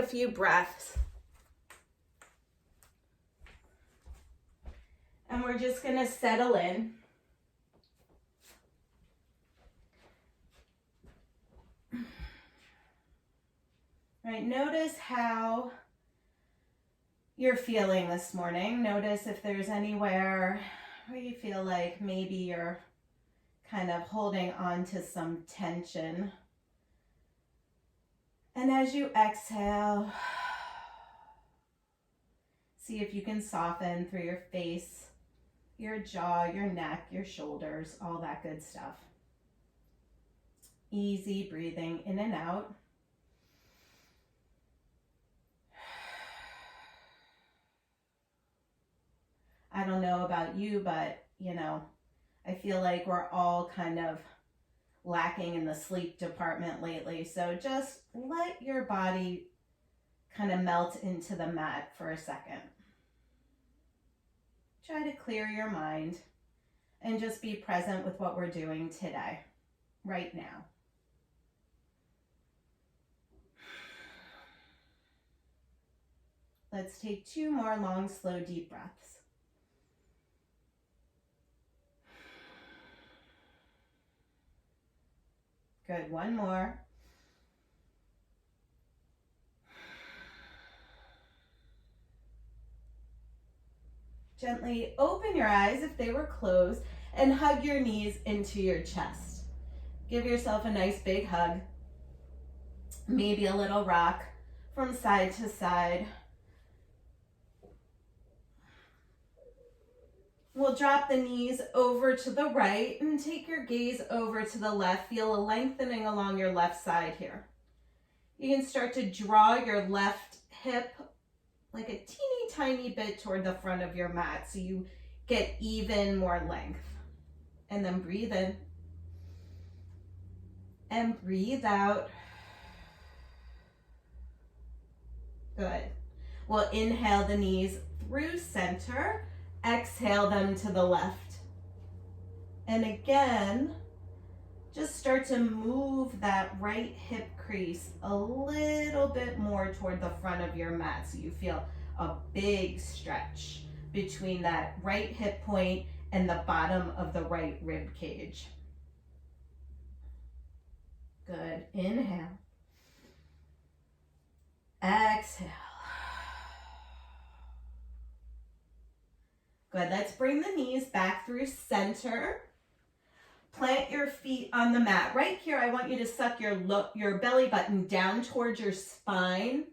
A few breaths. And we're just going to settle in. Right, notice how you're feeling this morning. Notice if there's anywhere where you feel like maybe you're kind of holding on to some tension. And as you exhale, see if you can soften through your face, your jaw, your neck, your shoulders, all that good stuff. Easy breathing in and out. I don't know about you, but I feel like we're all kind of lacking in the sleep department lately. So just let your body kind of melt into the mat for a second. Try to clear your mind and just be present with what we're doing today, right now. Let's take 2 more long, slow, deep breaths. Good, 1 more. Gently open your eyes if they were closed and hug your knees into your chest. Give yourself a nice big hug. Maybe a little rock from side to side. We'll drop the knees over to the right and take your gaze over to the left. Feel a lengthening along your left side here. You can start to draw your left hip like a teeny tiny bit toward the front of your mat so you get even more length. And then breathe in and breathe out. Good. We'll inhale the knees through center. Exhale them to the left. And again, just start to move that right hip crease a little bit more toward the front of your mat so you feel a big stretch between that right hip point and the bottom of the right rib cage. Good. Inhale. Exhale. Good, let's bring the knees back through center. Plant your feet on the mat. Right here, I want you to suck your belly button down towards your spine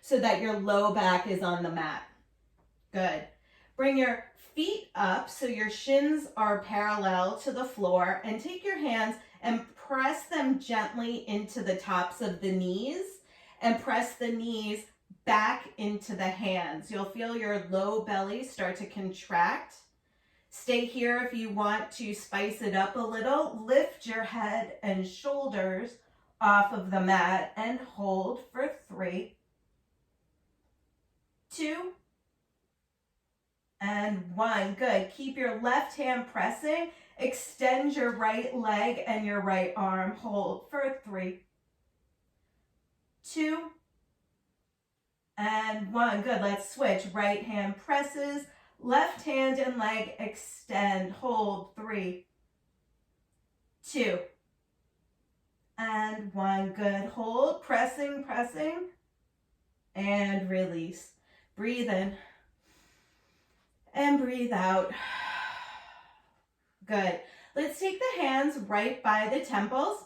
so that your low back is on the mat. Good. Bring your feet up so your shins are parallel to the floor, and take your hands and press them gently into the tops of the knees and press the knees back into the hands. You'll feel your low belly start to contract. Stay here if you want to spice it up a little. Lift your head and shoulders off of the mat and hold for 3, 2, and 1. Good. Keep your left hand pressing. Extend your right leg and your right arm. Hold for 3, 2, and 1. Good. Let's switch. Right hand presses. Left hand and leg extend. Hold. 3, 2, and 1. Good. Hold. Pressing, pressing, and release. Breathe in and breathe out. Good. Let's take the hands right by the temples.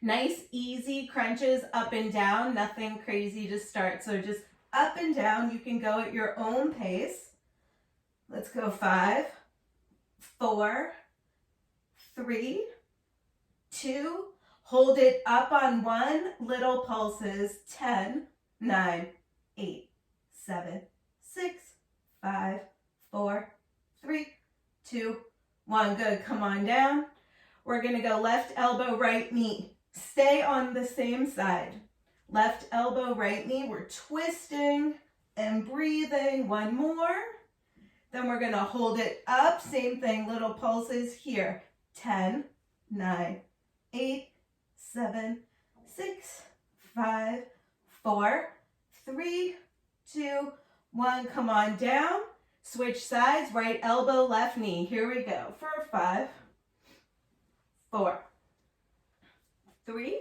Nice, easy crunches up and down, nothing crazy to start. So just up and down, you can go at your own pace. Let's go 5, 4, 3, 2, hold it up on 1, little pulses, 10, 9, 8, 7, 6, 5, 4, 3, 2, 1. Good, come on down. We're gonna go left elbow, right knee. Stay on the same side. Left elbow, right knee. We're twisting and breathing. 1 more. Then we're gonna hold it up. Same thing, little pulses here. 10, 9, 8, 7, 6, 5, 4, 3, 2, 1. Come on down. Switch sides, right elbow, left knee. Here we go for 5, 4, 3,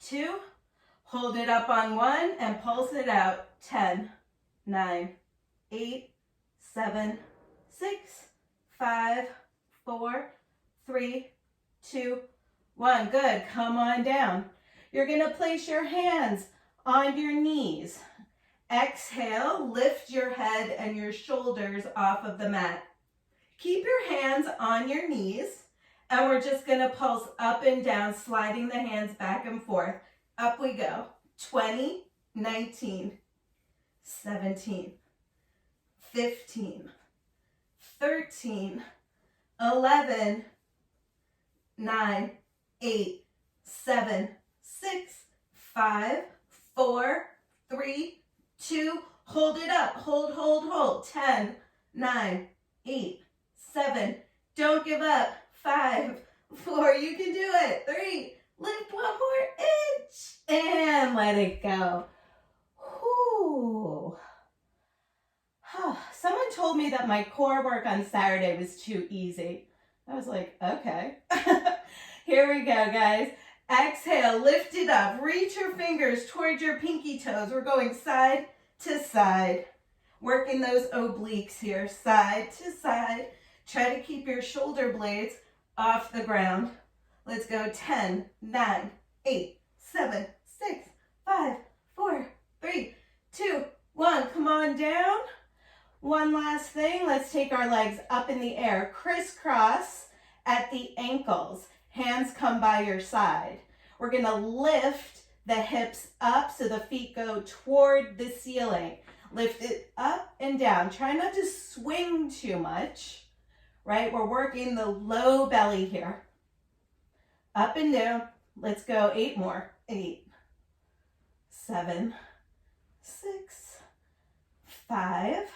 2. Hold it up on 1 and pulse it out. 10, 9, 8, 7, 6, 5, 4, 3, 2, 1. Good. Come on down. You're going to place your hands on your knees. Exhale, lift your head and your shoulders off of the mat. Keep your hands on your knees, and we're just going to pulse up and down, sliding the hands back and forth. Up we go. 20, 19, 17, 15, 13, 11, 9, 8, 7, 6, 5, 4, 3, 2, hold it up, hold, 10, 9, 8, 7, don't give up, 5, 4, you can do it, 3, lift 1 more inch, and let it go. Whew. Someone told me that my core work on Saturday was too easy. I was like, okay. Here we go, guys. Exhale, lift it up. Reach your fingers towards your pinky toes. We're going side to side. Working those obliques here, side to side. Try to keep your shoulder blades off the ground. Let's go 10, 9, 8, 7, 6, 5, 4, 3, 2, 1. Come on down. One last thing. Let's take our legs up in the air. Crisscross at the ankles. Hands come by your side. We're going to lift the hips up so the feet go toward the ceiling. Lift it up and down. Try not to swing too much, right? We're working the low belly here. Up and down. Let's go 8 more. 8, 7, 6, 5,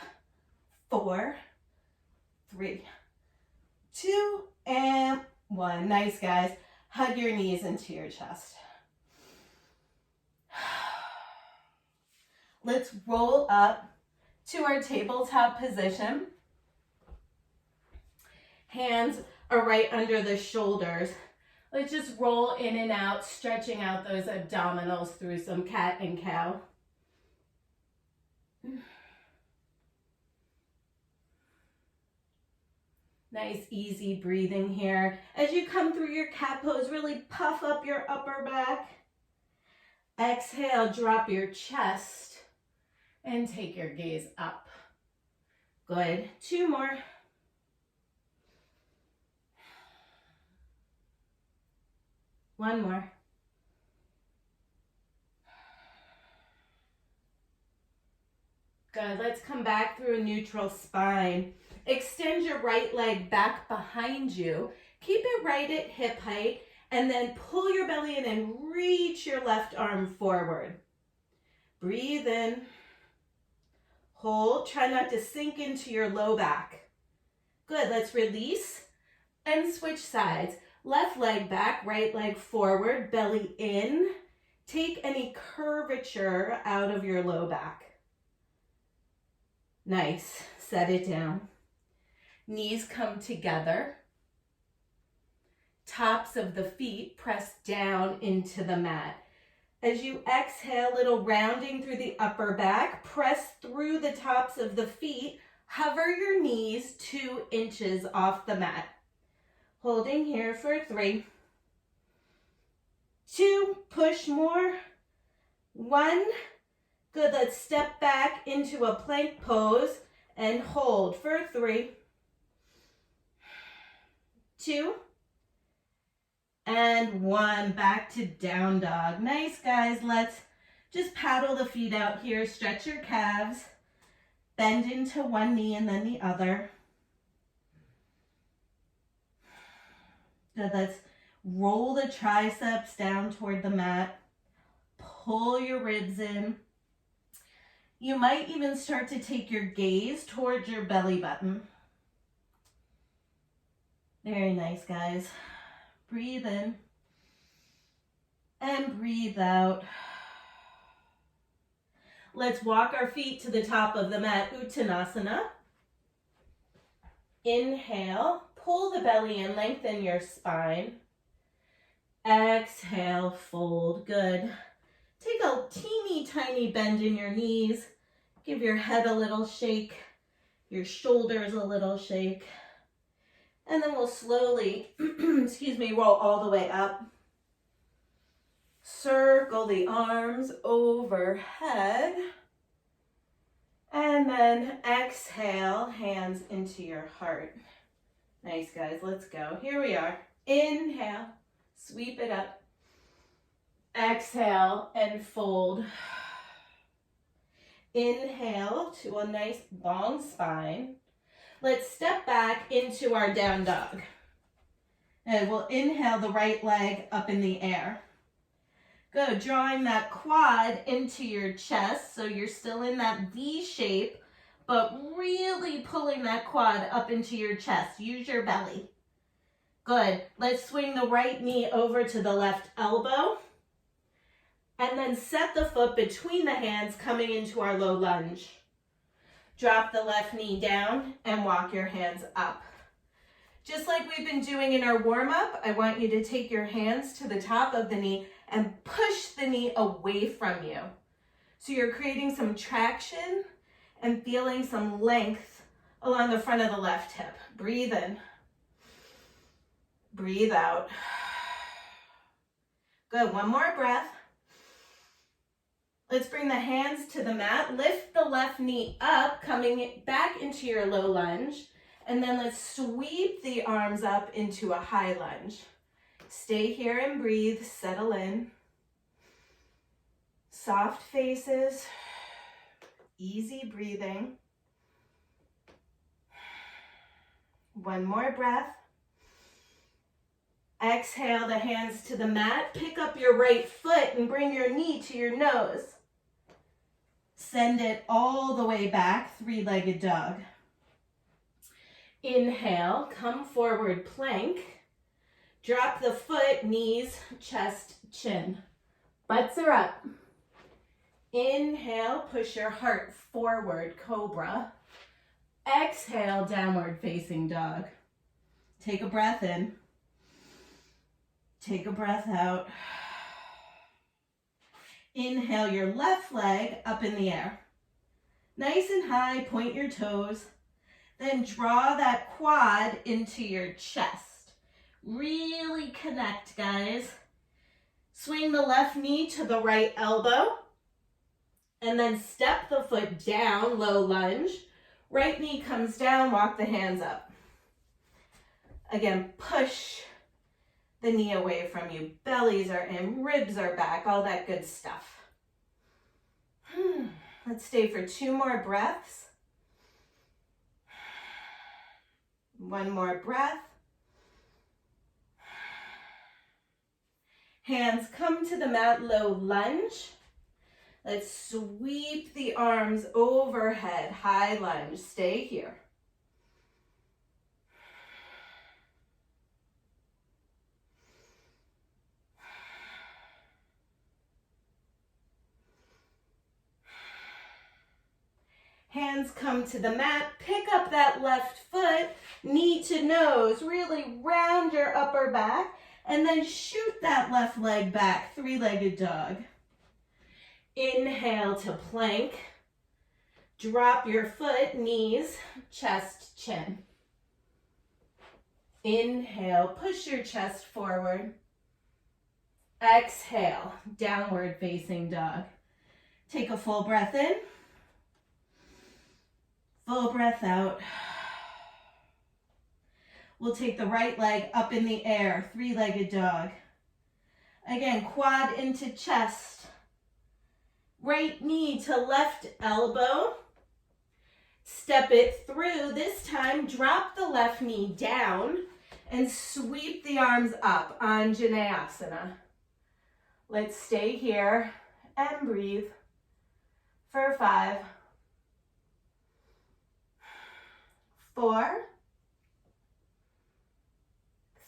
4, 3, 2, and 1. Nice, guys. Hug your knees into your chest. Let's roll up to our tabletop position. Hands are right under the shoulders. Let's just roll in and out, stretching out those abdominals through some cat and cow. Nice, easy breathing here. As you come through your cat pose, really puff up your upper back. Exhale, drop your chest and take your gaze up. Good. 2 more. One more. Good. Let's come back through a neutral spine. Extend your right leg back behind you. Keep it right at hip height, and then pull your belly in and reach your left arm forward. Breathe in. Hold. Try not to sink into your low back. Good. Let's release and switch sides. Left leg back, right leg forward, belly in. Take any curvature out of your low back. Nice. Set it down. Knees come together. Tops of the feet press down into the mat. As you exhale, little rounding through the upper back, press through the tops of the feet. Hover your knees 2 inches off the mat. Holding here for 3, 2, push more, 1. Good, let's step back into a plank pose and hold for 3, 2, and 1. Back to down dog. Nice, guys. Let's just paddle the feet out here. Stretch your calves. Bend into one knee and then the other. Good. Let's roll the triceps down toward the mat. Pull your ribs in. You might even start to take your gaze towards your belly button. Very nice, guys. Breathe in and breathe out. Let's walk our feet to the top of the mat, Uttanasana. Inhale, pull the belly in, lengthen your spine. Exhale, fold, good. Take a teeny tiny bend in your knees. Give your head a little shake, your shoulders a little shake. And then we'll slowly, roll all the way up. Circle the arms overhead. And then exhale, hands into your heart. Nice, guys, let's go. Here we are. Inhale, sweep it up. Exhale and fold. Inhale to a nice long spine. Let's step back into our down dog. And we'll inhale the right leg up in the air. Good, drawing that quad into your chest so you're still in that V shape, but really pulling that quad up into your chest. Use your belly. Good, let's swing the right knee over to the left elbow. And then set the foot between the hands coming into our low lunge. Drop the left knee down and walk your hands up. Just like we've been doing in our warm-up, I want you to take your hands to the top of the knee and push the knee away from you. So you're creating some traction and feeling some length along the front of the left hip. Breathe in. Breathe out. Good, one more breath. Let's bring the hands to the mat. Lift the left knee up, coming back into your low lunge. And then let's sweep the arms up into a high lunge. Stay here and breathe, settle in. Soft faces, easy breathing. One more breath. Exhale the hands to the mat. Pick up your right foot and bring your knee to your nose. Send it all the way back, three-legged dog. Inhale, come forward, plank. Drop the foot, knees, chest, chin. Butts are up. Inhale, push your heart forward, cobra. Exhale, downward facing dog. Take a breath in. Take a breath out. Inhale your left leg up in the air. Nice and high, point your toes. Then draw that quad into your chest. Really connect, guys. Swing the left knee to the right elbow. And then step the foot down, low lunge. Right knee comes down, walk the hands up. Again, push the knee away from you. Bellies are in, ribs are back, all that good stuff. Let's stay for 2 more breaths. One more breath. Hands come to the mat, low lunge. Let's sweep the arms overhead, high lunge. Stay here. Hands come to the mat, pick up that left foot, knee to nose, really round your upper back, and then shoot that left leg back, three-legged dog. Inhale to plank. Drop your foot, knees, chest, chin. Inhale, push your chest forward. Exhale, downward facing dog. Take a full breath in. Full breath out. We'll take the right leg up in the air, three-legged dog. Again, quad into chest. Right knee to left elbow. Step it through. This time, drop the left knee down and sweep the arms up, Anjaneyasana. Let's stay here and breathe for 5, 4,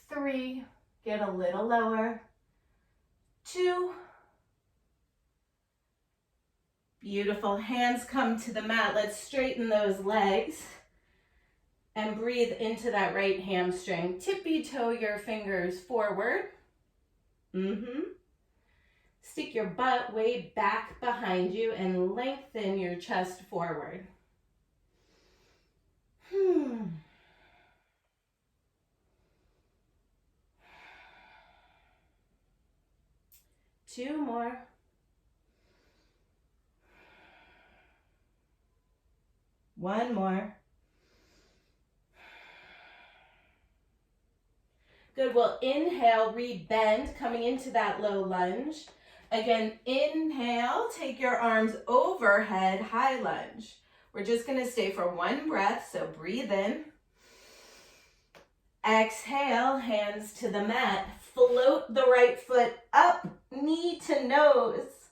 3, get a little lower, 2, Beautiful. Hands come to the mat. Let's straighten those legs and breathe into that right hamstring. Tippy toe your fingers forward. Stick your butt way back behind you and lengthen your chest forward. 2 more. One more. Good. We'll inhale, re-bend, coming into that low lunge. Again, inhale, take your arms overhead, high lunge. We're just going to stay for 1 breath, so breathe in. Exhale, hands to the mat. Float the right foot up, knee to nose,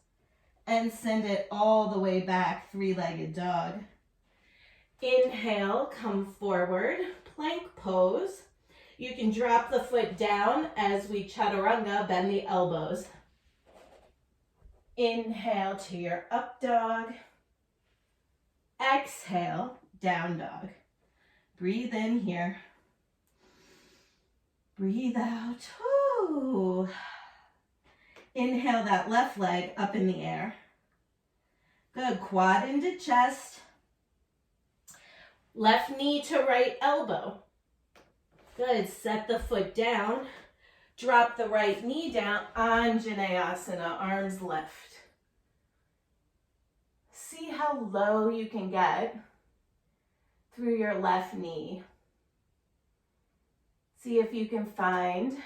and send it all the way back, 3-legged dog. Inhale, come forward, plank pose. You can drop the foot down as we chaturanga, bend the elbows. Inhale to your up dog. Exhale, down dog. Breathe in here. Breathe out. Ooh. Inhale that left leg up in the air. Good. Quad into chest. Left knee to right elbow. Good. Set the foot down. Drop the right knee down. Anjaneyasana, arms lift. See how low you can get through your left knee. See if you can find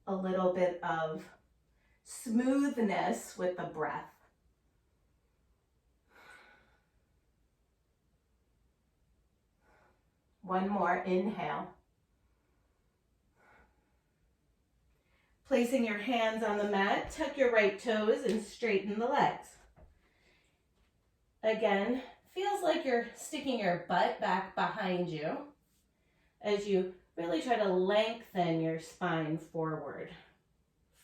a little bit of smoothness with the breath. One more, inhale. Placing your hands on the mat, tuck your right toes and straighten the legs. Again, feels like you're sticking your butt back behind you as you really try to lengthen your spine forward.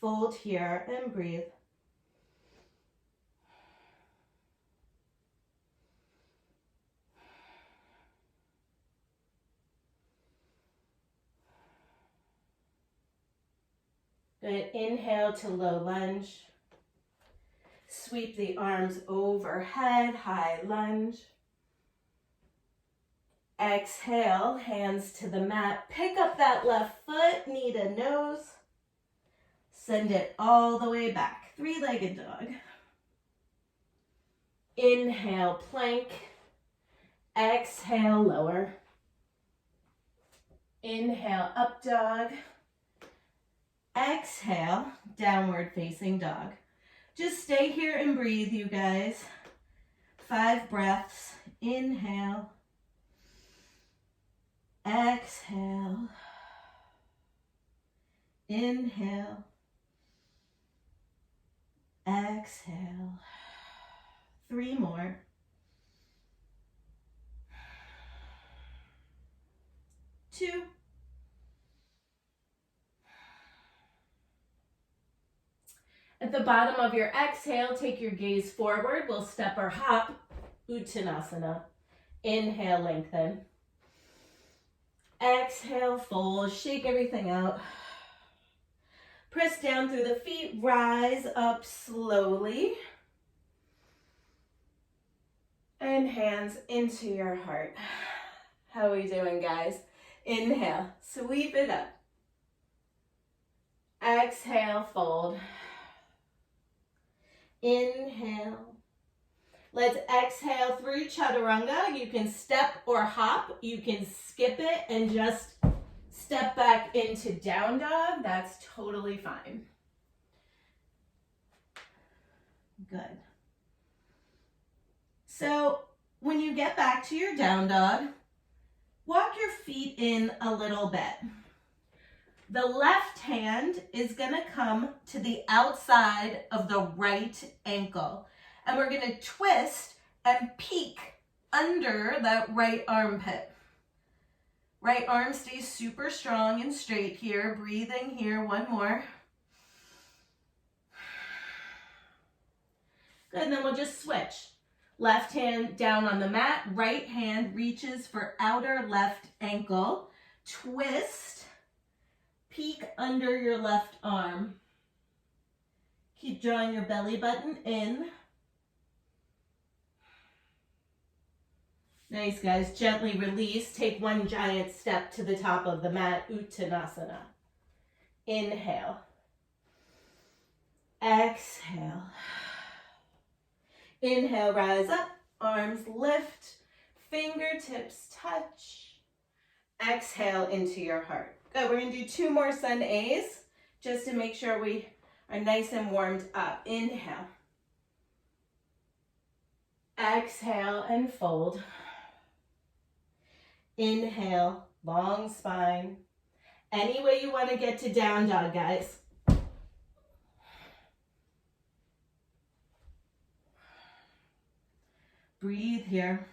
Fold here and breathe. Good. Inhale to low lunge. Sweep the arms overhead, high lunge. Exhale, hands to the mat. Pick up that left foot, knee to nose. Send it all the way back, 3-legged dog. Inhale, plank. Exhale, lower. Inhale, up dog. Exhale, downward facing dog. Just stay here and breathe, you guys. 5 breaths. Inhale. Exhale. Inhale. Exhale. 3 more. 2. At the bottom of your exhale, take your gaze forward. We'll step or hop, Uttanasana. Inhale, lengthen. Exhale, fold, shake everything out. Press down through the feet, rise up slowly. And hands into your heart. How are we doing, guys? Inhale, sweep it up. Exhale, fold. Inhale. Let's exhale through chaturanga. You can step or hop. You can skip it and just step back into down dog. That's totally fine. Good. So when you get back to your down dog, walk your feet in a little bit. The left hand is going to come to the outside of the right ankle. And we're going to twist and peek under that right armpit. Right arm stays super strong and straight here. Breathing here. 1 more. Good, and then we'll just switch. Left hand down on the mat, right hand reaches for outer left ankle. Twist, peek under your left arm. Keep drawing your belly button in. Nice, guys. Gently release. Take one giant step to the top of the mat, Uttanasana. Inhale. Exhale. Inhale, rise up. Arms lift. Fingertips touch. Exhale into your heart. Good. We're going to do 2 more sun A's just to make sure we are nice and warmed up. Inhale. Exhale and fold. Inhale, long spine. Any way you want to get to down dog, guys. Breathe here.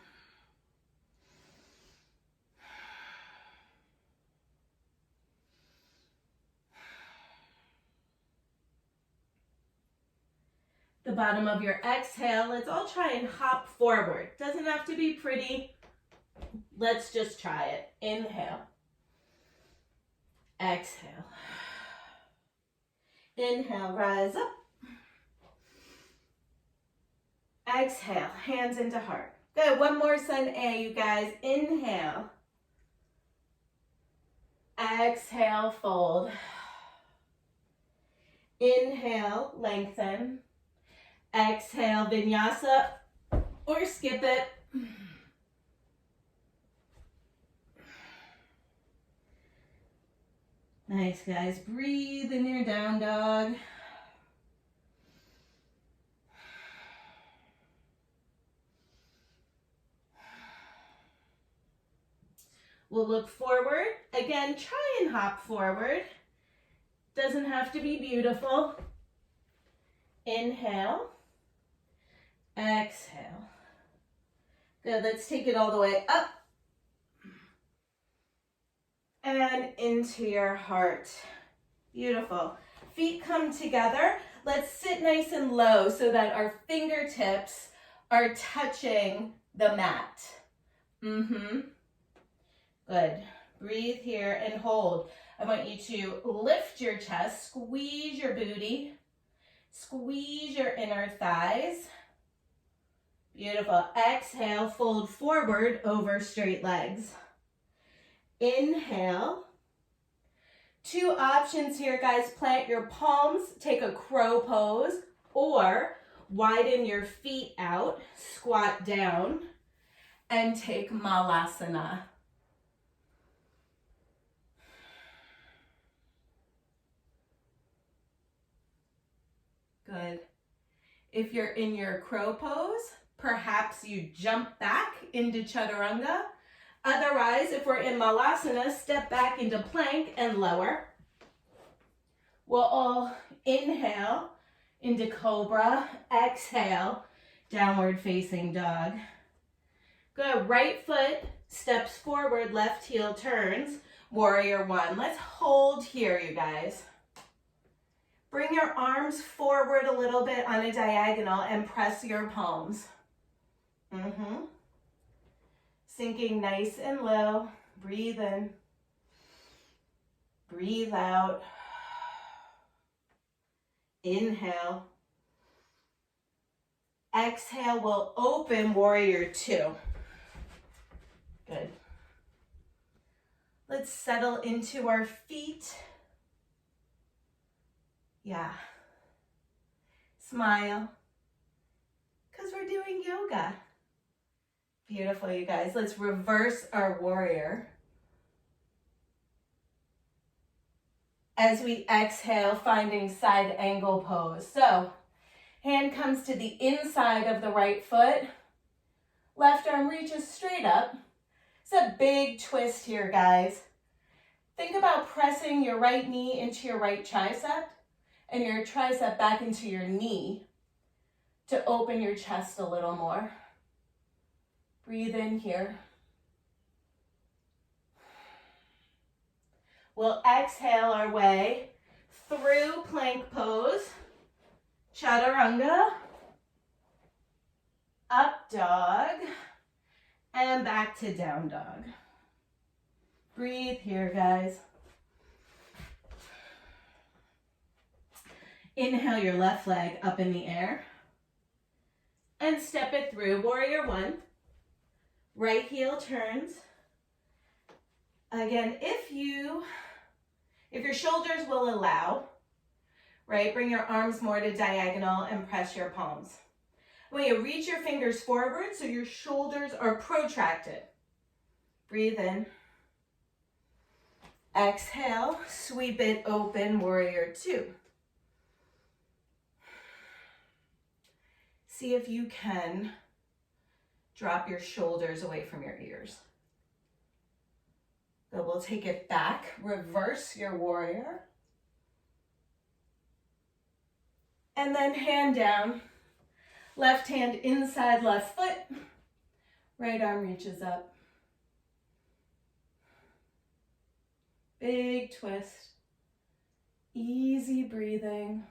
The bottom of your exhale, let's all try and hop forward. Doesn't have to be pretty. Let's just try it. Inhale. Exhale. Inhale, rise up. Exhale, hands into heart. Good, 1 more sun A, you guys. Inhale. Exhale, fold. Inhale, lengthen. Exhale, vinyasa, or skip it. Nice, guys. Breathe in your down dog. We'll look forward. Again, try and hop forward. Doesn't have to be beautiful. Inhale. Exhale. Good. Let's take it all the way up. And into your heart. Beautiful. Feet come together. Let's sit nice and low so that our fingertips are touching the mat. Good. Breathe here and hold. I want you to lift your chest, squeeze your booty, squeeze your inner thighs. Beautiful. Exhale, fold forward over straight legs. Inhale. 2 options here, guys. Plant your palms, take a crow pose, or widen your feet out, squat down, and take Malasana. Good. If you're in your crow pose, perhaps you jump back into Chaturanga. Otherwise, if we're in Malasana, step back into plank and lower. We'll all inhale into Cobra, exhale, downward facing dog. Good, right foot steps forward, left heel turns, warrior 1. Let's hold here, you guys. Bring your arms forward a little bit on a diagonal and press your palms. Sinking nice and low. Breathe in. Breathe out. Inhale. Exhale, we'll open warrior 2. Good. Let's settle into our feet. Yeah. Smile. Because we're doing yoga. Beautiful, you guys. Let's reverse our warrior. As we exhale, finding side angle pose. So, hand comes to the inside of the right foot. Left arm reaches straight up. It's a big twist here, guys. Think about pressing your right knee into your right tricep and your tricep back into your knee to open your chest a little more. Breathe in here. We'll exhale our way through plank pose, Chaturanga, up dog, and back to down dog. Breathe here, guys. Inhale your left leg up in the air and step it through. Warrior one. Right heel turns. Again, if your shoulders will allow, right, bring your arms more to diagonal and press your palms. When you reach your fingers forward so your shoulders are protracted. Breathe in. Exhale, sweep it open, warrior two. See if you can drop your shoulders away from your ears. So we'll take it back, reverse your warrior. And then hand down, left hand inside left foot, right arm reaches up. Big twist, easy breathing.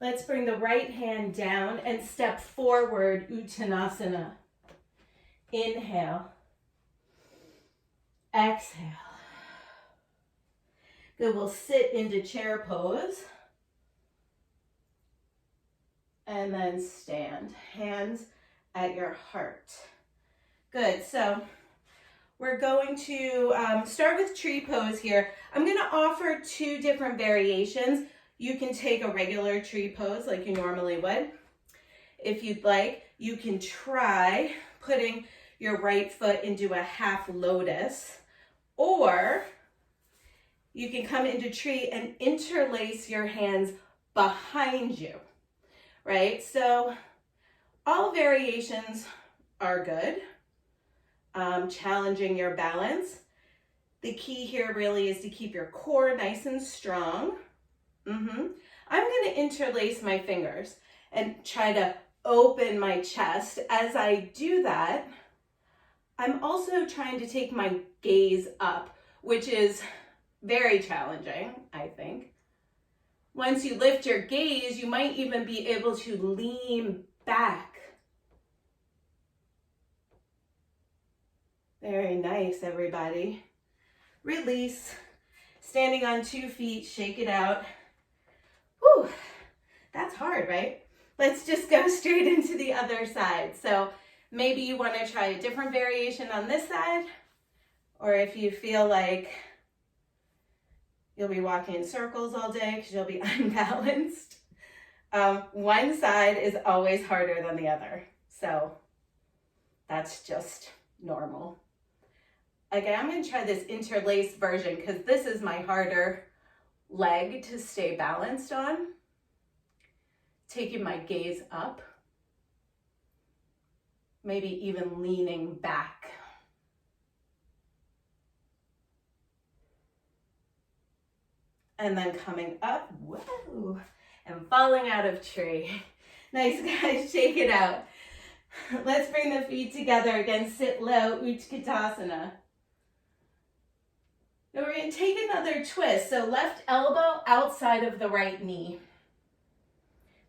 Let's bring the right hand down and step forward, Uttanasana. Inhale. Exhale. Good, we'll sit into chair pose. And then stand, hands at your heart. Good, so we're going to start with tree pose here. I'm gonna offer two different variations. You can take a regular tree pose like you normally would. If you'd like, you can try putting your right foot into a half lotus, or you can come into tree and interlace your hands behind you, right? So all variations are good. Challenging your balance. The key here really is to keep your core nice and strong. I'm going to interlace my fingers and try to open my chest. As I do that, I'm also trying to take my gaze up, which is very challenging, I think. Once you lift your gaze, you might even be able to lean back. Very nice, everybody. Release. Standing on 2 feet, shake it out. Whew, that's hard, right? Let's just go straight into the other side. So maybe you want to try a different variation on this side, or if you feel like you'll be walking in circles all day because you'll be unbalanced. One side is always harder than the other. So that's just normal. Again, I'm going to try this interlaced version because this is my harder leg to stay balanced on. Taking my gaze up. Maybe even leaning back. And then coming up, whoa, and falling out of tree. Nice, guys, shake it out. Let's bring the feet together again, sit low, Utkatasana. Now we're going to take another twist. So left elbow outside of the right knee.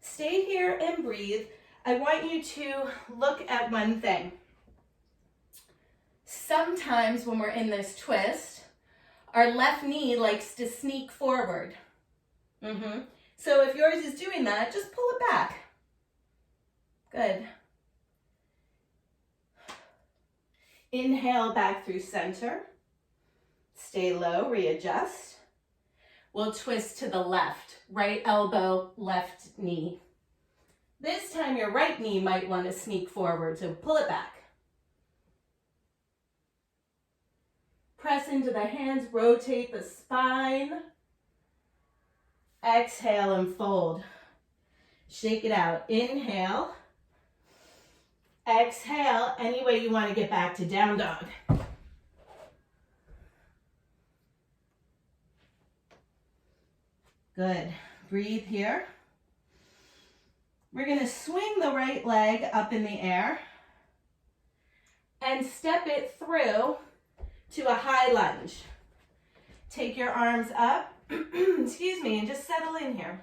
Stay here and breathe. I want you to look at one thing. Sometimes when we're in this twist, our left knee likes to sneak forward. So if yours is doing that, just pull it back. Good. Inhale back through center. Stay low, readjust. We'll twist to the left. Right elbow, left knee. This time your right knee might want to sneak forward, so pull it back. Press into the hands, rotate the spine. Exhale and fold. Shake it out. Inhale. Exhale. Any way you want to get back to down dog. Good. Breathe here. We're going to swing the right leg up in the air and step it through to a high lunge. Take your arms up, excuse me, and just settle in here.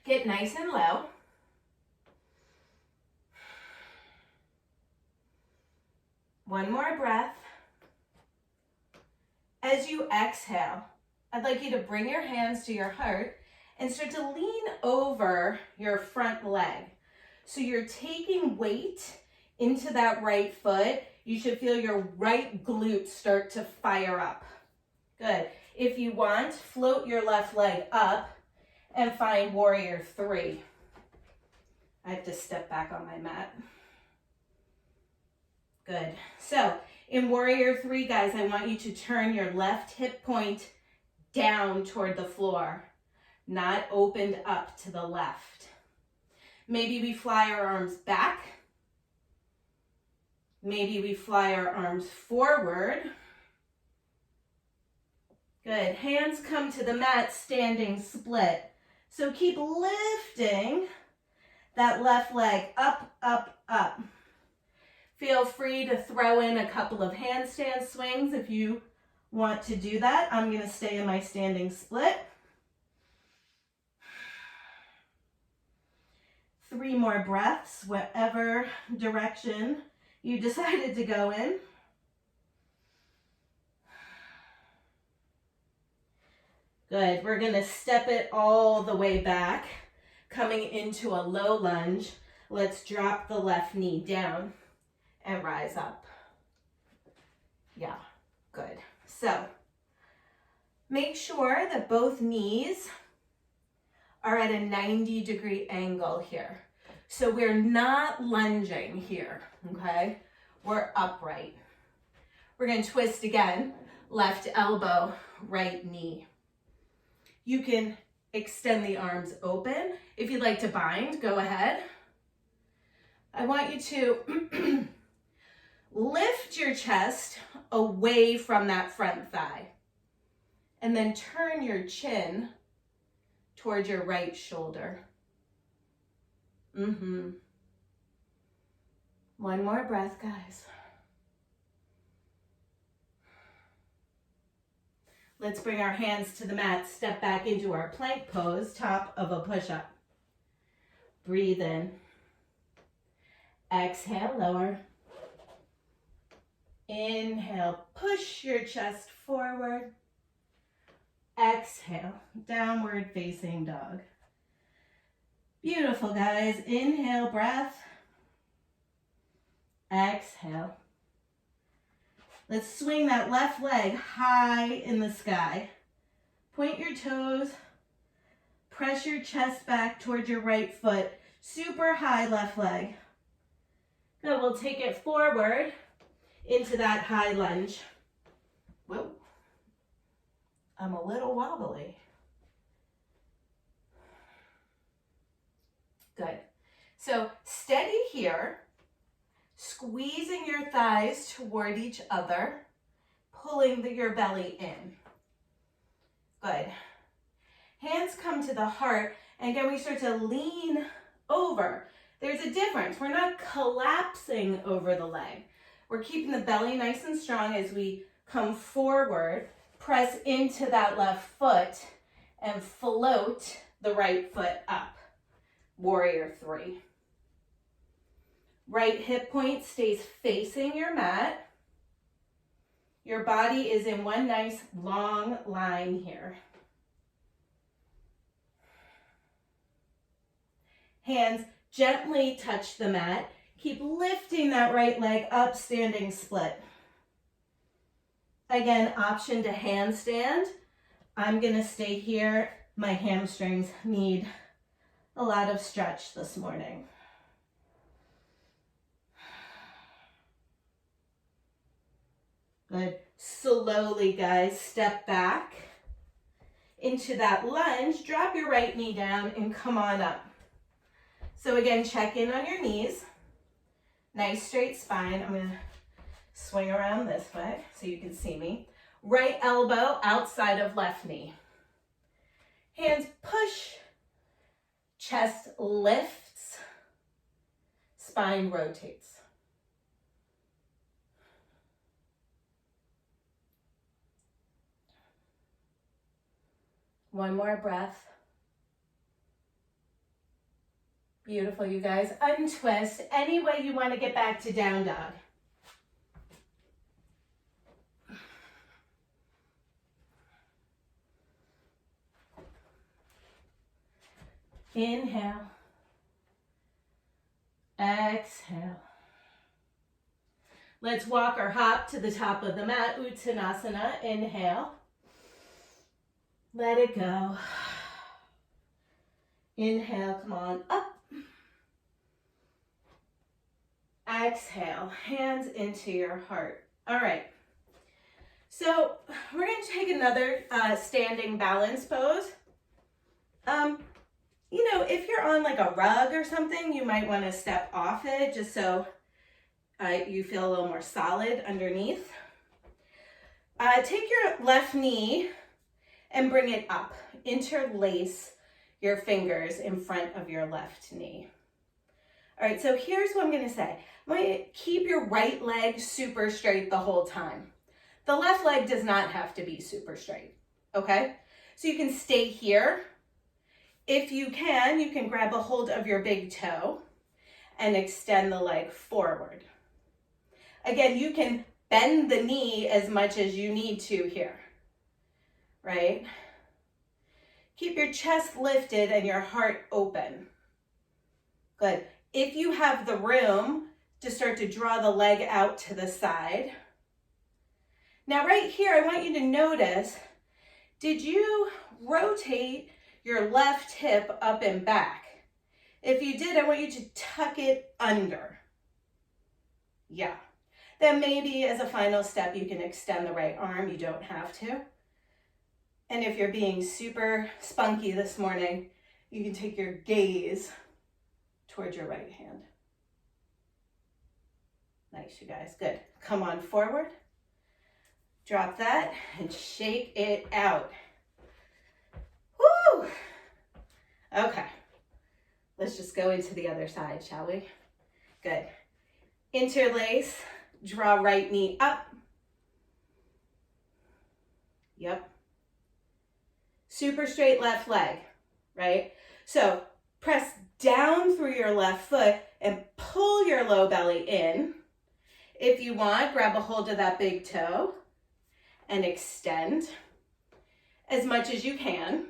Get nice and low. One more breath. As you exhale, I'd like you to bring your hands to your heart and start to lean over your front leg. So you're taking weight into that right foot. You should feel your right glute start to fire up. Good. If you want, float your left leg up and find warrior three. I have to step back on my mat. Good. So in warrior three, guys, I want you to turn your left hip point down toward the floor, not opened up to the left. Maybe we fly our arms back. Maybe we fly our arms forward. Good. Hands come to the mat, standing split. So keep lifting that left leg up, up, up. Feel free to throw in a couple of handstand swings if you want to do that. I'm going to stay in my standing split. 3 more breaths, whatever direction you decided to go in. Good. We're going to step it all the way back, coming into a low lunge. Let's drop the left knee down and rise up. Yeah, good. So make sure that both knees are at a 90-degree angle here. So we're not lunging here, okay? We're upright. We're going to twist again. Left elbow, right knee. You can extend the arms open. If you'd like to bind, go ahead. I want you to lift your chest away from that front thigh. And then turn your chin towards your right shoulder. One more breath, guys. Let's bring our hands to the mat, step back into our plank pose, top of a push-up. Breathe in. Exhale, lower. Inhale, push your chest forward. Exhale, downward facing dog. Beautiful, guys. Inhale, breath. Exhale. Let's swing that left leg high in the sky. Point your toes. Press your chest back towards your right foot. Super high left leg. Good, we'll take it forward into that high lunge. Whoa. I'm a little wobbly. Good. So steady here, squeezing your thighs toward each other, pulling your belly in. Good. Hands come to the heart, and again, we start to lean over. There's a difference. We're not collapsing over the leg. We're keeping the belly nice and strong as we come forward, press into that left foot, and float the right foot up. Warrior three. Right hip point stays facing your mat. Your body is in one nice long line here. Hands gently touch the mat. Keep lifting that right leg up, standing split. Again, option to handstand. I'm going to stay here. My hamstrings need a lot of stretch this morning. Good. Slowly, guys, step back into that lunge. Drop your right knee down and come on up. So again, check in on your knees. Nice straight spine. I'm going to swing around this way so you can see me. Right elbow outside of left knee. Hands push. Chest lifts. Spine rotates. One more breath. Beautiful, you guys. Untwist any way you want to get back to down dog. Inhale. Exhale. Let's walk or hop to the top of the mat, Uttanasana. Inhale. Let it go. Inhale, come on up. Exhale, hands into your heart. All right. So we're going to take another standing balance pose. You know, if you're on like a rug or something, you might want to step off it just so you feel a little more solid underneath. Take your left knee and bring it up. Interlace your fingers in front of your left knee. All right, so here's what I'm going to say. I want you to keep your right leg super straight the whole time. The left leg does not have to be super straight, okay? So you can stay here. If you can grab a hold of your big toe and extend the leg forward. Again, you can bend the knee as much as you need to here, right? Keep your chest lifted and your heart open. Good. If you have the room to start to draw the leg out to the side. Now right here, I want you to notice, did you rotate your left hip up and back? If you did, I want you to tuck it under. Yeah. Then maybe as a final step, you can extend the right arm. You don't have to. And if you're being super spunky this morning, you can take your gaze towards your right hand. Nice, you guys. Good. Come on forward. Drop that and shake it out. Woo! Okay. Let's just go into the other side, shall we? Good. Interlace. Draw right knee up. Yep. Super straight left leg, right? So press down through your left foot and pull your low belly in. If you want, grab a hold of that big toe and extend as much as you can.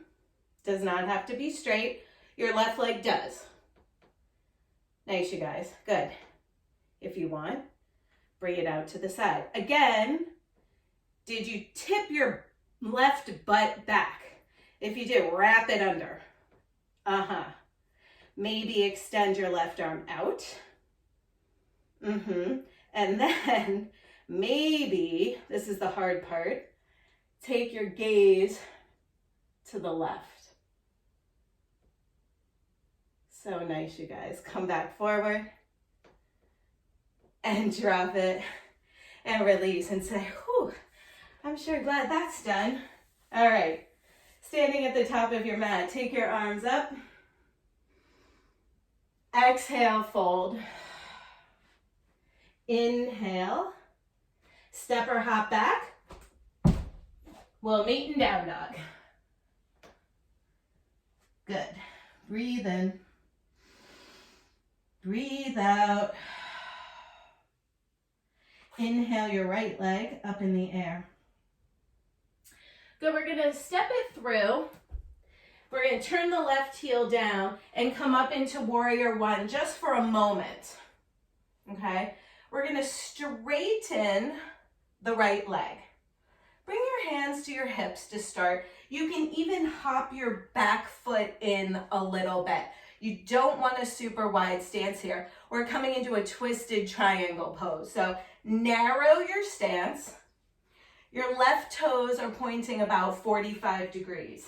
Does not have to be straight. Your left leg does. Nice, you guys. Good. If you want, bring it out to the side. Again, did you tip your left butt back? If you did, wrap it under. Maybe extend your left arm out. And then maybe, this is the hard part, take your gaze to the left. So nice, you guys. Come back forward and drop it and release and say, whew, I'm sure glad that's done. All right, standing at the top of your mat, take your arms up. Exhale, fold. Inhale, step or hop back. We'll meet in down dog. Good. Breathe in. Breathe out. Inhale your right leg up in the air. Good, we're gonna step it through. We're gonna turn the left heel down and come up into warrior one just for a moment, okay? We're gonna straighten the right leg. Bring your hands to your hips to start. You can even hop your back foot in a little bit. You don't want a super wide stance here. We're coming into a twisted triangle pose. So narrow your stance. Your left toes are pointing about 45 degrees.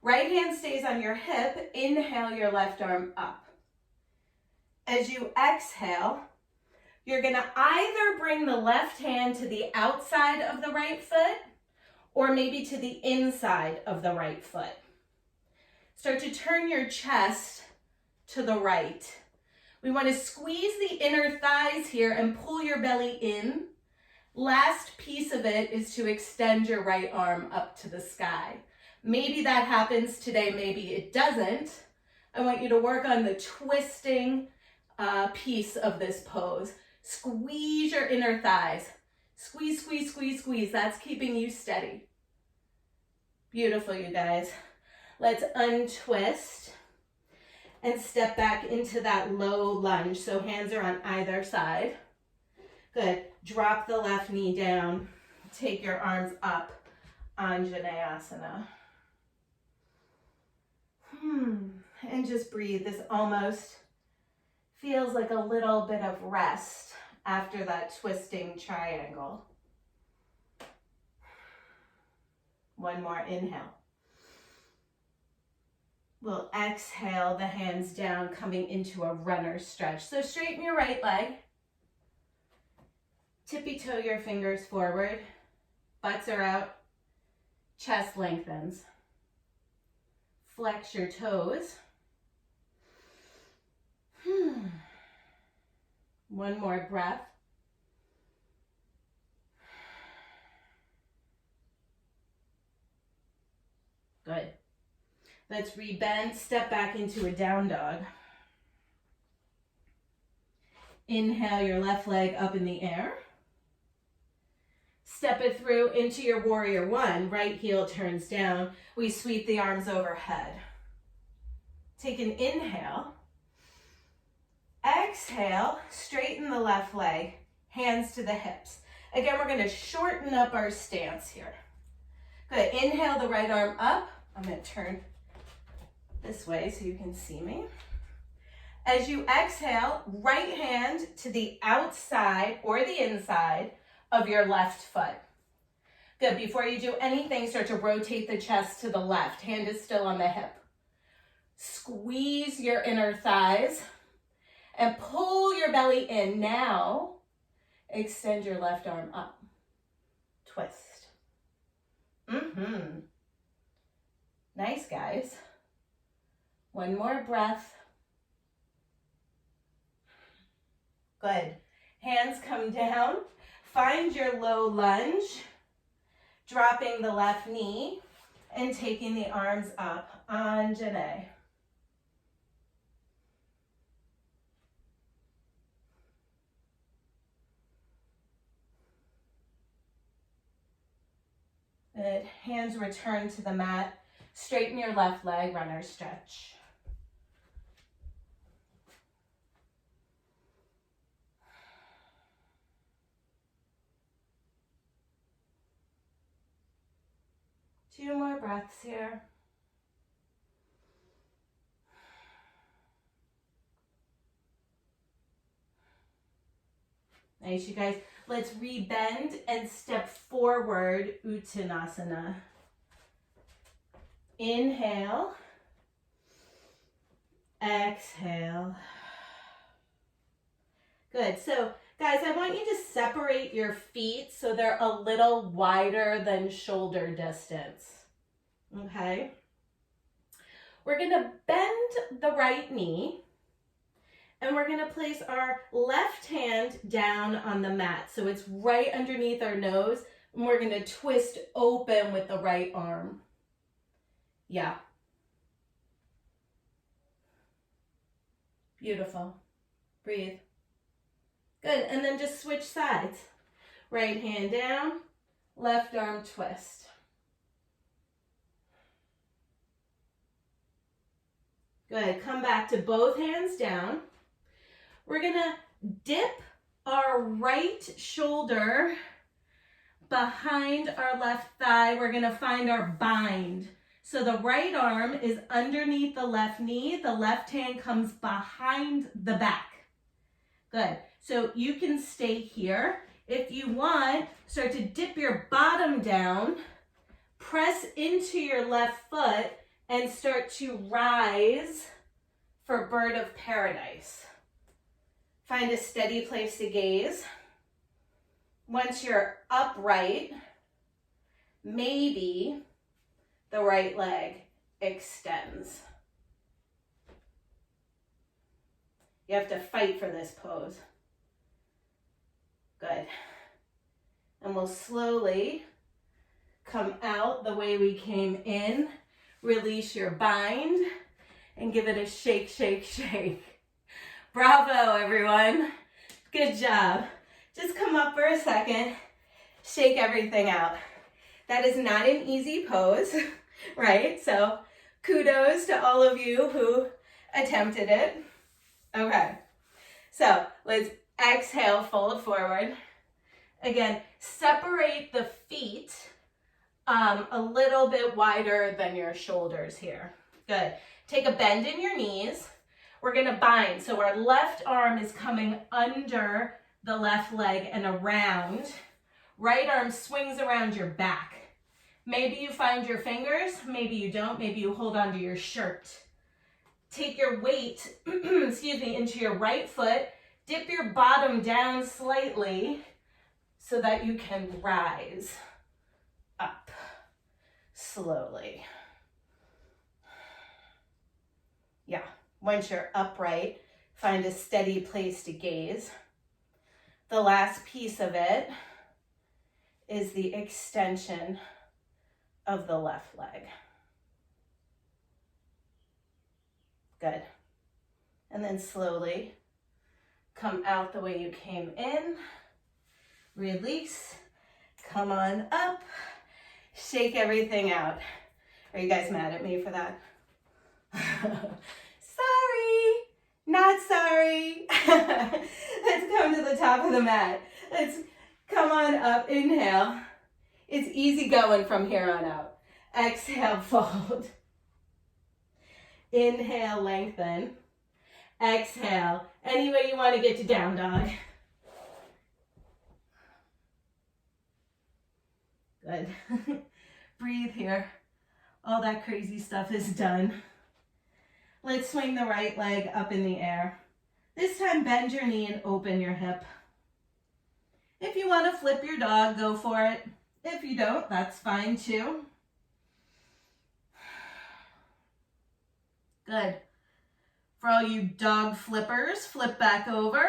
Right hand stays on your hip. Inhale your left arm up. As you exhale, you're gonna either bring the left hand to the outside of the right foot or maybe to the inside of the right foot. Start to turn your chest to the right. We want to squeeze the inner thighs here and pull your belly in. Last piece of it is to extend your right arm up to the sky. Maybe that happens today, maybe it doesn't. I want you to work on the twisting piece of this pose. Squeeze your inner thighs. Squeeze, squeeze, squeeze, squeeze. That's keeping you steady. Beautiful, you guys. Let's untwist. and step back into that low lunge. So hands are on either side. Good. Drop the left knee down. Take your arms up. Anjaneyasana. And just breathe. This almost feels like a little bit of rest after that twisting triangle. One more inhale. We'll exhale the hands down, coming into a runner stretch. So straighten your right leg. Tippy toe your fingers forward. Butts are out. Chest lengthens. Flex your toes. One more breath. Good. Let's rebend, step back into a down dog. Inhale your left leg up in the air. Step it through into your warrior one. Right heel turns down. We sweep the arms overhead. Take an inhale. Exhale, straighten the left leg, hands to the hips. Again, we're going to shorten up our stance here. Good. Inhale the right arm up. I'm going to turn this way so you can see me. As you exhale, right hand to the outside or the inside of your left foot. Good. Before you do anything, start to rotate the chest to the left. Hand is still on the hip. Squeeze your inner thighs and pull your belly in. Now, extend your left arm up. Twist. Nice, guys. One more breath. Good. Hands come down. Find your low lunge, dropping the left knee and taking the arms up. Anjane. Good. Hands return to the mat. Straighten your left leg, runner stretch. Two more breaths here. Nice, you guys. Let's rebend and step forward, Uttanasana. Inhale. Exhale. Good. So, guys, I want you to separate your feet so they're a little wider than shoulder distance. Okay? We're going to bend the right knee. And we're going to place our left hand down on the mat. So it's right underneath our nose. And we're going to twist open with the right arm. Yeah. Beautiful. Breathe. Good. And then just switch sides. Right hand down, left arm twist. Good. Come back to both hands down. We're going to dip our right shoulder behind our left thigh. We're going to find our bind. So the right arm is underneath the left knee. The left hand comes behind the back. Good. So you can stay here. If you want, start to dip your bottom down, press into your left foot, and start to rise for bird of paradise. Find a steady place to gaze. Once you're upright, maybe the right leg extends. You have to fight for this pose. Good. And we'll slowly come out the way we came in. Release your bind and give it a shake, shake, shake. Bravo, everyone. Good job. Just come up for a second. Shake everything out. That is not an easy pose, right? So kudos to all of you who attempted it. Okay, so let's exhale, fold forward. Again, separate the feet a little bit wider than your shoulders here. Good. Take a bend in your knees. We're gonna bind. So our left arm is coming under the left leg and around. Right arm swings around your back. Maybe you find your fingers, maybe you don't, maybe you hold onto your shirt. Take your weight, excuse me, into your right foot. Dip your bottom down slightly so that you can rise up slowly. Yeah, once you're upright, find a steady place to gaze. The last piece of it is the extension of the left leg. Good. And then slowly come out the way you came in. Release. Come on up. Shake everything out. Are you guys mad at me for that? Sorry. Not sorry. Let's come to the top of the mat. Let's come on up. Inhale. It's easy going from here on out. Exhale, fold. Inhale, lengthen. Exhale. Any way you want to get to down dog. Good. Breathe here. All that crazy stuff is done. Let's swing the right leg up in the air. This time, bend your knee and open your hip. If you want to flip your dog, go for it. If you don't, that's fine too. Good. For all you dog flippers, flip back over.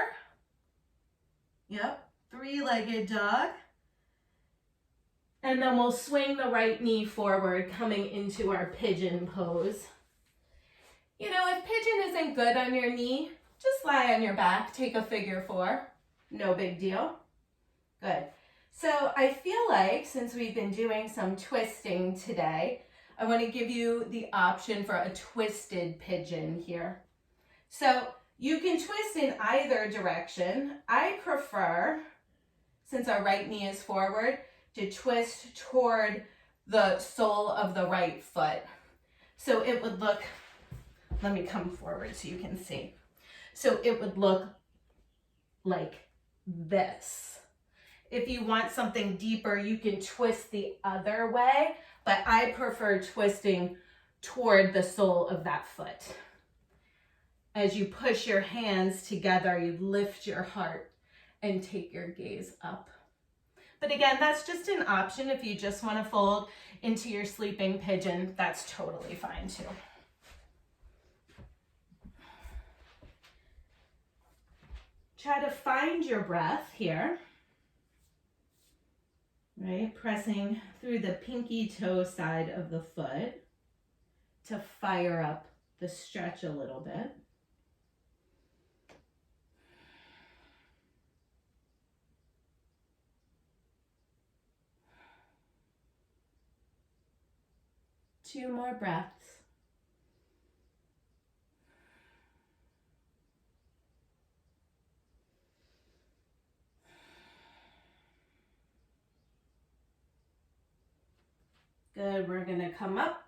Yep, three-legged dog. And then we'll swing the right knee forward, coming into our pigeon pose. You know, if pigeon isn't good on your knee, just lie on your back, take a figure 4. No big deal. Good. So I feel like since we've been doing some twisting today, I want to give you the option for a twisted pigeon here. So you can twist in either direction. I prefer, since our right knee is forward, to twist toward the sole of the right foot. So it would look, let me come forward so you can see. So it would look like this. If you want something deeper, you can twist the other way, but I prefer twisting toward the sole of that foot. As you push your hands together, you lift your heart and take your gaze up. But again, that's just an option. If you just want to fold into your sleeping pigeon, that's totally fine too. Try to find your breath here. Right, pressing through the pinky toe side of the foot to fire up the stretch a little bit. Two more breaths. Good, we're gonna come up,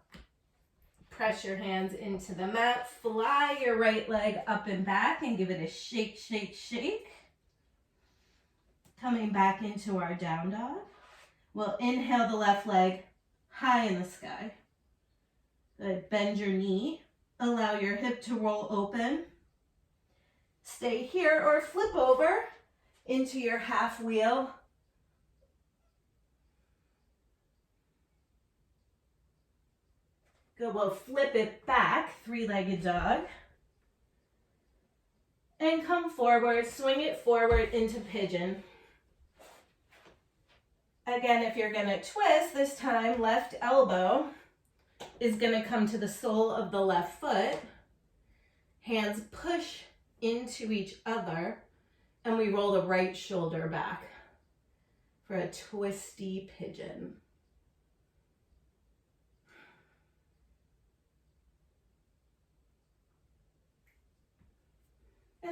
press your hands into the mat, fly your right leg up and back and give it a shake, shake, shake. Coming back into our down dog. We'll inhale the left leg high in the sky. Good, bend your knee, allow your hip to roll open. Stay here or flip over into your half wheel. Good, we'll flip it back, three-legged dog. And come forward, swing it forward into pigeon. Again, if you're gonna twist, this time left elbow is gonna come to the sole of the left foot. Hands push into each other, and we roll the right shoulder back for a twisty pigeon.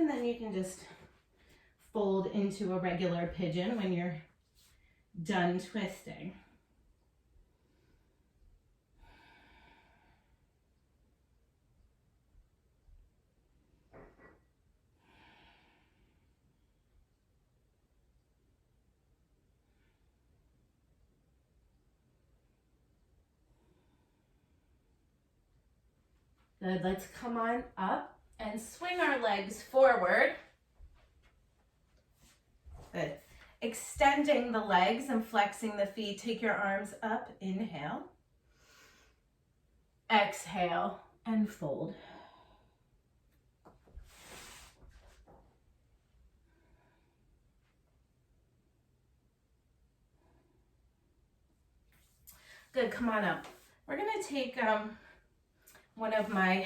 And then you can just fold into a regular pigeon when you're done twisting. Good, let's come on up and swing our legs forward. Good. Extending the legs and flexing the feet. Take your arms up, inhale. Exhale and fold. Good, come on up. We're gonna take one of my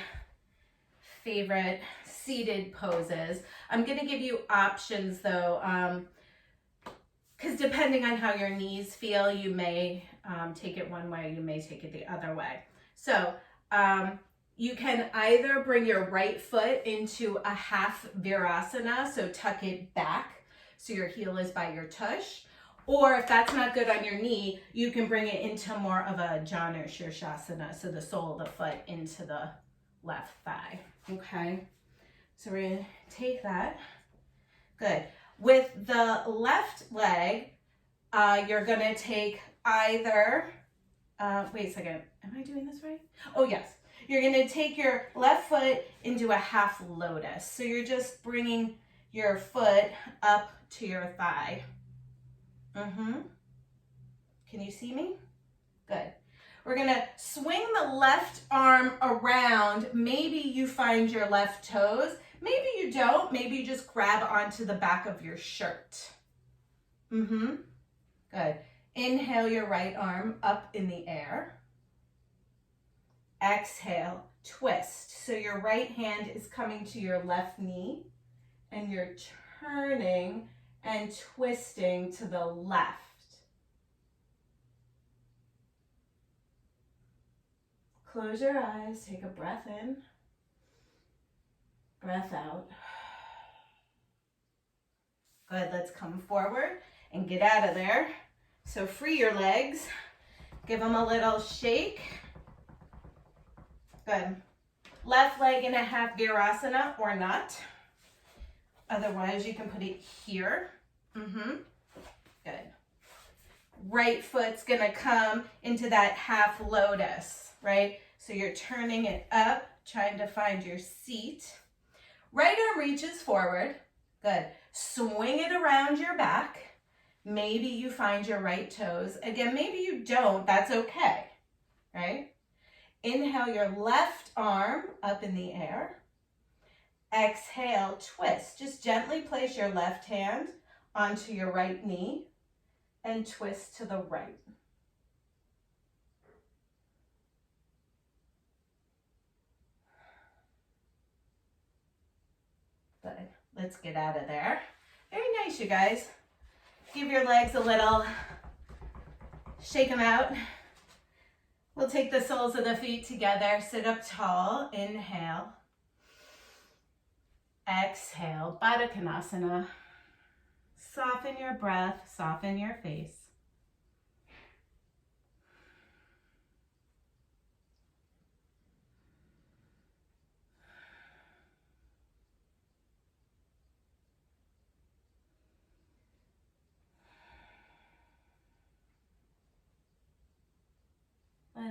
favorite seated poses. I'm gonna give you options though, because depending on how your knees feel, you may take it one way, you may take it the other way. So you can either bring your right foot into a half virasana, so tuck it back so your heel is by your tush. Or if that's not good on your knee, you can bring it into more of a janu shirshasana, so the sole of the foot into the left thigh. Okay, so we're gonna take that. Good. With the left leg, you're gonna take either, wait a second, am I doing this right? Oh yes, you're gonna take your left foot into a half lotus. So you're just bringing your foot up to your thigh. Can you see me? Good. We're gonna swing the left arm around. Maybe you find your left toes. Maybe you don't. Maybe you just grab onto the back of your shirt. Good. Inhale your right arm up in the air. Exhale, twist. So your right hand is coming to your left knee and you're turning and twisting to the left. Close your eyes, take a breath in, breath out. Good, let's come forward and get out of there. So free your legs, give them a little shake. Good. Left leg in a half virasana or not. Otherwise, you can put it here. Good. Right foot's gonna come into that half lotus, right? So you're turning it up, trying to find your seat. Right arm reaches forward. Good. Swing it around your back. Maybe you find your right toes. Again, maybe you don't. That's okay, right? Inhale your left arm up in the air. Exhale, twist. Just gently place your left hand onto your right knee and twist to the right. Good. Let's get out of there. Very nice, you guys. Give your legs a little, shake them out. We'll take the soles of the feet together, sit up tall, inhale. Exhale, Baddha Konasana. Soften your breath, soften your face.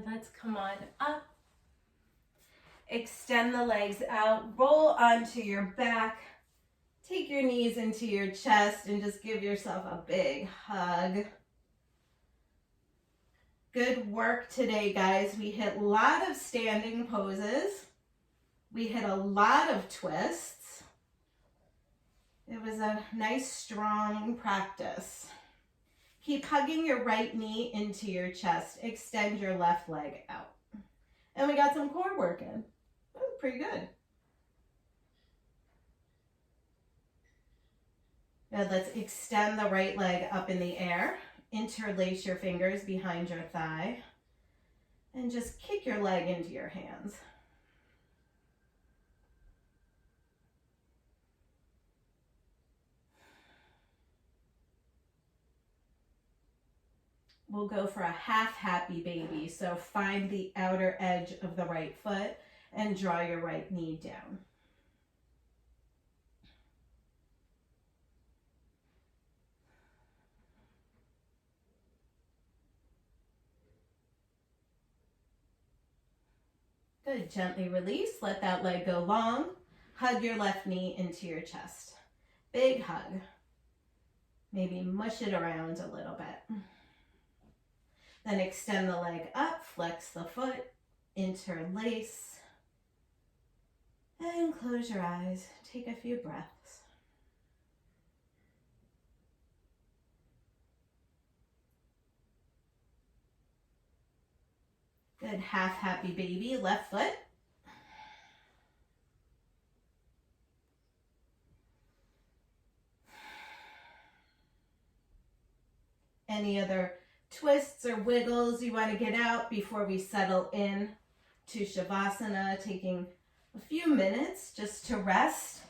Let's come on up. Extend the legs out, roll onto your back. Take your knees into your chest and just give yourself a big hug. Good work today, guys. We hit a lot of standing poses. We hit a lot of twists. It was a nice, strong practice. Keep hugging your right knee into your chest. Extend your left leg out. And we got some core work in. That was pretty good. Good, let's extend the right leg up in the air. Interlace your fingers behind your thigh. And just kick your leg into your hands. we'll go for a half happy baby. So find the outer edge of the right foot and draw your right knee down. Good, gently release, let that leg go long. Hug your left knee into your chest. Big hug. Maybe mush it around a little bit. Then extend the leg up, flex the foot, interlace, and close your eyes. Take a few breaths. Good, half happy baby, left foot. Any other twists or wiggles you want to get out before we settle in to Shavasana, taking a few minutes just to rest,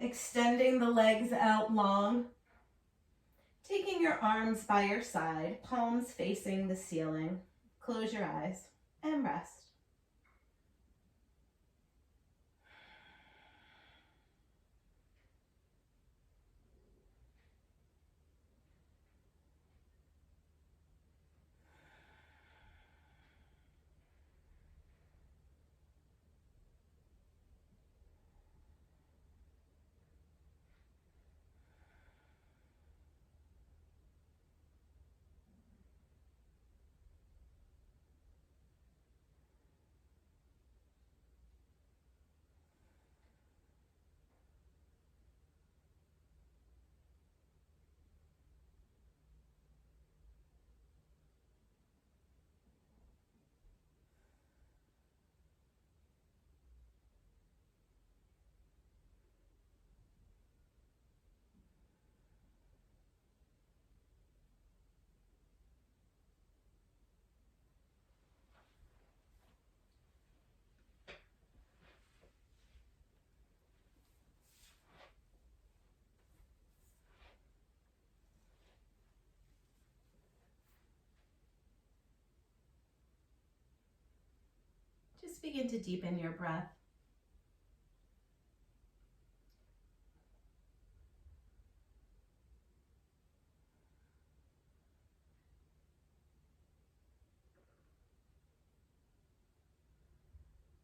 extending the legs out long, taking your arms by your side, palms facing the ceiling. Close your eyes and rest. Just begin to deepen your breath.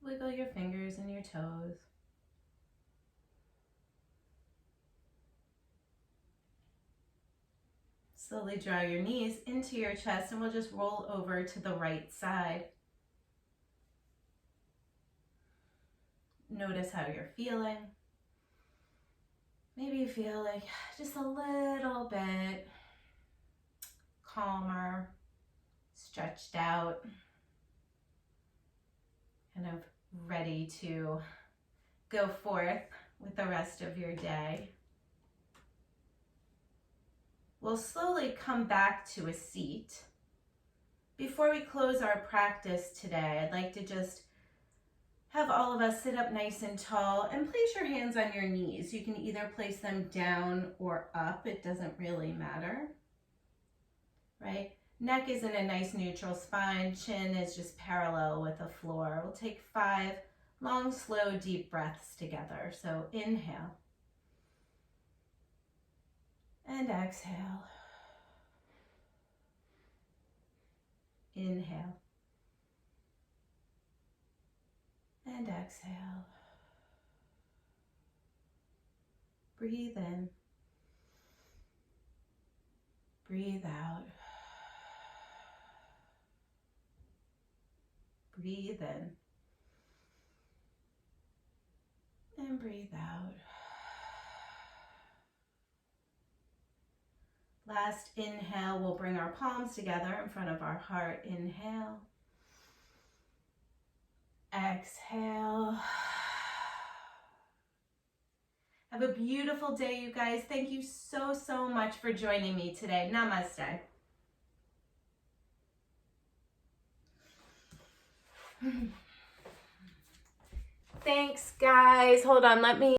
Wiggle your fingers and your toes. Slowly draw your knees into your chest and we'll just roll over to the right side. Notice how you're feeling. Maybe you feel like just a little bit calmer, stretched out, kind of ready to go forth with the rest of your day. We'll slowly come back to a seat. Before we close our practice today, I'd like to just have all of us sit up nice and tall and place your hands on your knees. You can either place them down or up. It doesn't really matter, right? Neck is in a nice neutral spine. Chin is just parallel with the floor. We'll take 5 long, slow, deep breaths together. So inhale and exhale. Inhale and exhale. Breathe in. Breathe out. Breathe in. And breathe out. Last inhale, we'll bring our palms together in front of our heart. Inhale. Exhale. Have a beautiful day, you guys. Thank you so, so much for joining me today. Namaste. Thanks, guys. Hold on, let me